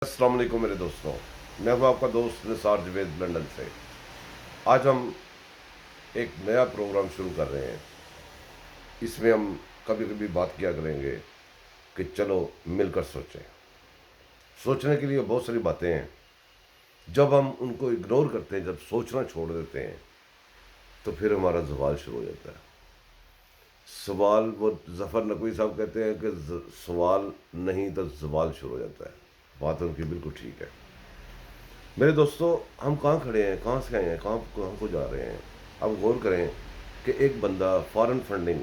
السلام علیکم میرے دوستوں، میں ہوں آپ کا دوست نثار جوید لندن سے۔ آج ہم ایک نیا پروگرام شروع کر رہے ہیں۔ اس میں ہم کبھی کبھی بات کیا کریں گے کہ چلو مل کر سوچیں۔ سوچنے کے لیے بہت ساری باتیں ہیں۔ جب ہم ان کو اگنور کرتے ہیں، جب سوچنا چھوڑ دیتے ہیں، تو پھر ہمارا زوال شروع ہو جاتا ہے۔ سوال، وہ ظفر نقوی صاحب کہتے ہیں کہ سوال نہیں تو زوال شروع ہو جاتا ہے۔ بات ان کی بالکل ٹھیک ہے۔ میرے دوستو، ہم کہاں کھڑے ہیں، کہاں سے آئے ہیں، کہاں کو جا رہے ہیں؟ اب غور کریں کہ ایک بندہ فارن فنڈنگ،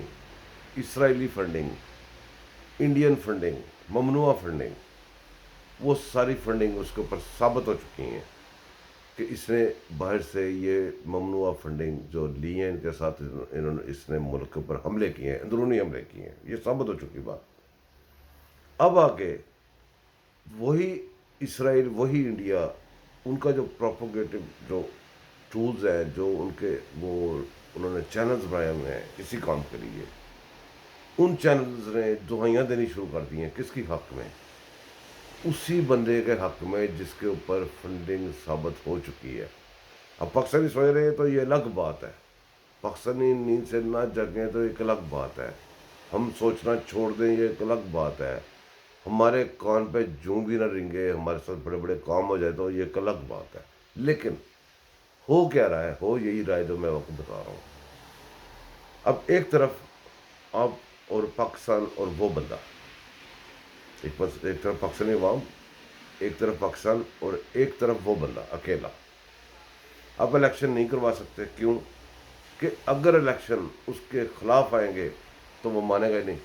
اسرائیلی فنڈنگ، انڈین فنڈنگ، ممنوعہ فنڈنگ، وہ ساری فنڈنگ اس کے اوپر ثابت ہو چکی ہیں کہ اس نے باہر سے یہ ممنوعہ فنڈنگ جو لی ہیں، ان کے ساتھ اس نے ملک کے اوپر حملے کیے ہیں، اندرونی حملے کیے ہیں، یہ ثابت ہو چکی بات۔ اب آگے وہی اسرائیل، وہی انڈیا، ان کا جو پروپوگیٹو جو ٹولز ہیں، جو ان کے وہ انہوں نے چینلز بنائے ہوئے ہیں اسی کام کے لیے، ان چینلز نے دہائیاں دینی شروع کر دی ہیں۔ کس کی حق میں؟ اسی بندے کے حق میں جس کے اوپر فنڈنگ ثابت ہو چکی ہے۔ اب پاکستانی سوچ رہے ہیں تو یہ الگ بات ہے، پاکستانی نیند سے نہ جگیں تو ایک الگ بات ہے، ہم سوچنا چھوڑ دیں یہ ایک الگ بات ہے، ہمارے کان پہ جوں بھی نہ رنگے، ہمارے ساتھ بڑے بڑے کام ہو جائے تو یہ ایک الگ بات ہے۔ لیکن ہو کیا رہا ہے؟ ہو یہی رہا ہے جو میں آپ کو بتا رہا ہوں۔ اب ایک طرف آپ اور پاکستان اور وہ بندہ، ایک طرف پاکستانی عوام، ایک طرف پاکستان، اور ایک طرف وہ بندہ اکیلا۔ آپ الیکشن نہیں کروا سکتے، کیوں؟ کہ اگر الیکشن اس کے خلاف آئیں گے تو وہ مانے گا ہی نہیں،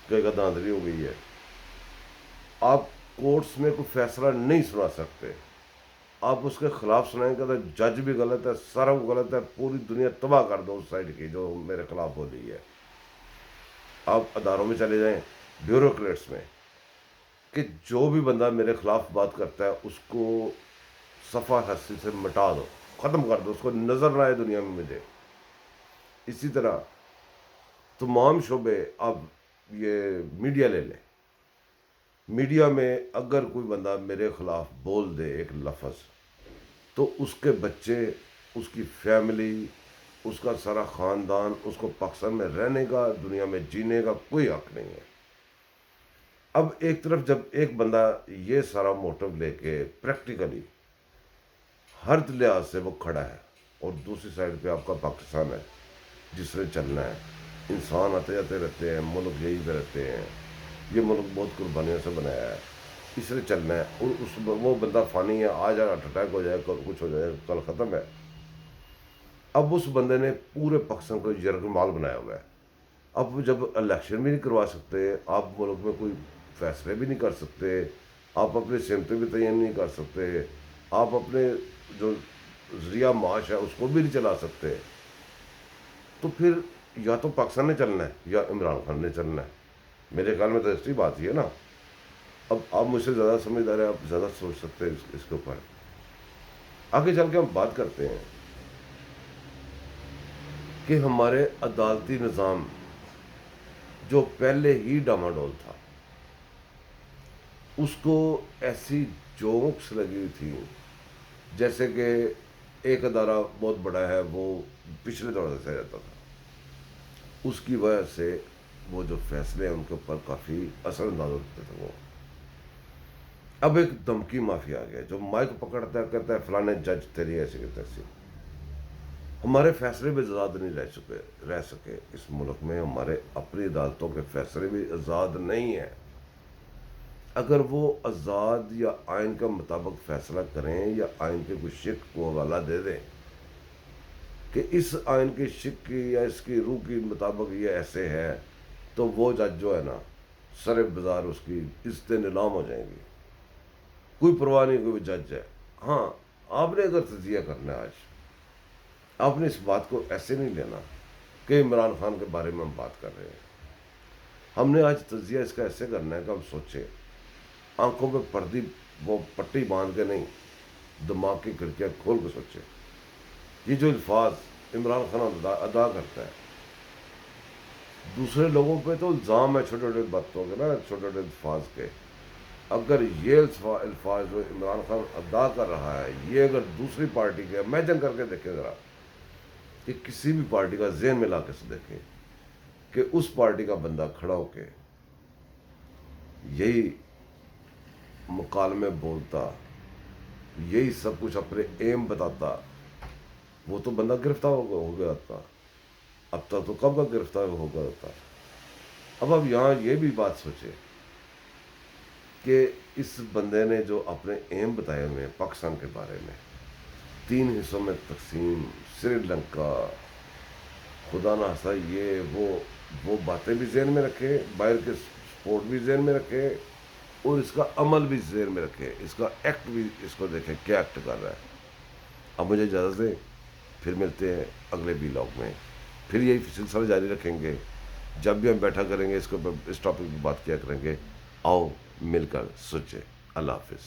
کہے گا دھاندلی ہو گئی ہے۔ آپ کورٹس میں کوئی فیصلہ نہیں سنا سکتے، آپ اس کے خلاف سنائیں گے تو جج بھی غلط ہے، سارا غلط ہے، پوری دنیا تباہ کر دو اس سائڈ کی جو میرے خلاف ہو رہی ہے۔ آپ اداروں میں چلے جائیں، بیوروکریٹس میں، کہ جو بھی بندہ میرے خلاف بات کرتا ہے اس کو صفحہ ہستی سے مٹا دو، ختم کر دو، اس کو نظر نہ آئے دنیا میں مجھے۔ اسی طرح تمام شعبے، اب یہ میڈیا لے لیں، میڈیا میں اگر کوئی بندہ میرے خلاف بول دے ایک لفظ، تو اس کے بچے، اس کی فیملی، اس کا سارا خاندان، اس کو پاکستان میں رہنے کا، دنیا میں جینے کا کوئی حق نہیں ہے۔ اب ایک طرف جب ایک بندہ یہ سارا موٹو لے کے پریکٹیکلی ہر لحاظ سے وہ کھڑا ہے، اور دوسری سائڈ پہ آپ کا پاکستان ہے جس نے چلنا ہے، انسان آتے جاتے رہتے ہیں، ملک یہی پہ رہتے ہیں، یہ ملک بہت قربانیوں سے بنایا ہے، اس نے چلنا ہے، اور وہ بندہ فانی ہے، آج ہارٹ اٹیک ہو جائے، کل کچھ ہو جائے، کل ختم ہے۔ اب اس بندے نے پورے پاکستان کو یرغمال بنایا ہوا ہے۔ اب جب الیکشن بھی نہیں کروا سکتے، آپ ملک میں کوئی فیصلے بھی نہیں کر سکتے، آپ اپنی سمتیں بھی تعین نہیں کر سکتے، آپ اپنے جو ذریعہ معاش ہے اس کو بھی نہیں چلا سکتے، تو پھر یا تو پاکستان نے چلنا ہے یا عمران خان نے چلنا ہے۔ میرے خیال میں تو ایسی بات ہی ہے نا۔ اب آپ مجھ سے زیادہ سمجھدار ہیں، آپ زیادہ سوچ سکتے ہیں اس کے اوپر۔ آگے چل کے ہم بات کرتے ہیں کہ ہمارے عدالتی نظام جو پہلے ہی ڈاماڈول تھا، اس کو ایسی جوکس لگی ہوئی تھی جیسے کہ ایک ادارہ بہت بڑا ہے، وہ پچھلے دور سے رہتا تھا، اس کی وجہ سے وہ جو فیصلے ہیں ان کے اوپر کافی اثر انداز ہوتے تھے وہ۔ اب ایک دھمکی مافیا آ گیا جو مائک پکڑتا ہے، کہتا ہے فلانے جج تیری ایسی کی تیسی۔ ہمارے فیصلے بھی آزاد نہیں رہ سکے اس ملک میں، ہمارے اپنی عدالتوں کے فیصلے بھی آزاد نہیں ہیں۔ اگر وہ آزاد یا آئین کے مطابق فیصلہ کریں یا آئین کے کوئی شق کو حوالہ دے دیں کہ اس آئین کی شق کی یا اس کی روح کے مطابق یہ ایسے ہے، تو وہ جج جو ہے نا، سر بازار اس کی عزتیں نیلام ہو جائیں گی، کوئی پرواہ نہیں، کوئی جج ہے۔ ہاں، آپ نے اگر تجزیہ کرنا ہے، آج آپ نے اس بات کو ایسے نہیں لینا کہ عمران خان کے بارے میں ہم بات کر رہے ہیں۔ ہم نے آج تجزیہ اس کا ایسے کرنا ہے کہ ہم سوچیں، آنکھوں پہ پردی وہ پٹی باندھ کے نہیں، دماغ کی کھڑکیاں کھول کے سوچیں۔ یہ جو الفاظ عمران خان ادا کرتا ہے، دوسرے لوگوں پہ تو الزام ہے چھوٹے چھوٹے باتوں کے نا، چھوٹے چھوٹے الفاظ کے، اگر یہ الفاظ جو عمران خان ادا کر رہا ہے، یہ اگر دوسری پارٹی کے، امیجن کر کے دیکھیں ذرا کہ کسی بھی پارٹی کا ذہن میں لا کے سے دیکھیں کہ اس پارٹی کا بندہ کھڑا ہو کے یہی مکالمے بولتا، یہی سب کچھ اپنے ایم بتاتا، وہ تو بندہ گرفتار ہو گیا تھا. اب تک تو کب کا گرفتار ہو گیا تھا. اب یہاں یہ بھی بات سوچے کہ اس بندے نے جو اپنے ایم بتائے ہوئے ہیں پاکستان کے بارے میں، 3 حصوں میں تقسیم، سری لنکا، خدا نہ خواستہ یہ وہ باتیں بھی ذہن میں رکھے، باہر کے سپورٹ بھی ذہن میں رکھے، اور اس کا عمل بھی ذہن میں رکھے، اس کا ایکٹ بھی اس کو دیکھیں کیا ایکٹ کر رہا ہے. اب مجھے اجازت دیں، پھر ملتے ہیں اگلے ولاگ میں، پھر یہی سلسلہ جاری رکھیں گے. جب بھی ہم بیٹھا کریں گے اس ٹاپک پہ بات کیا کریں گے. آؤ مل کر سوچیں. اللہ حافظ.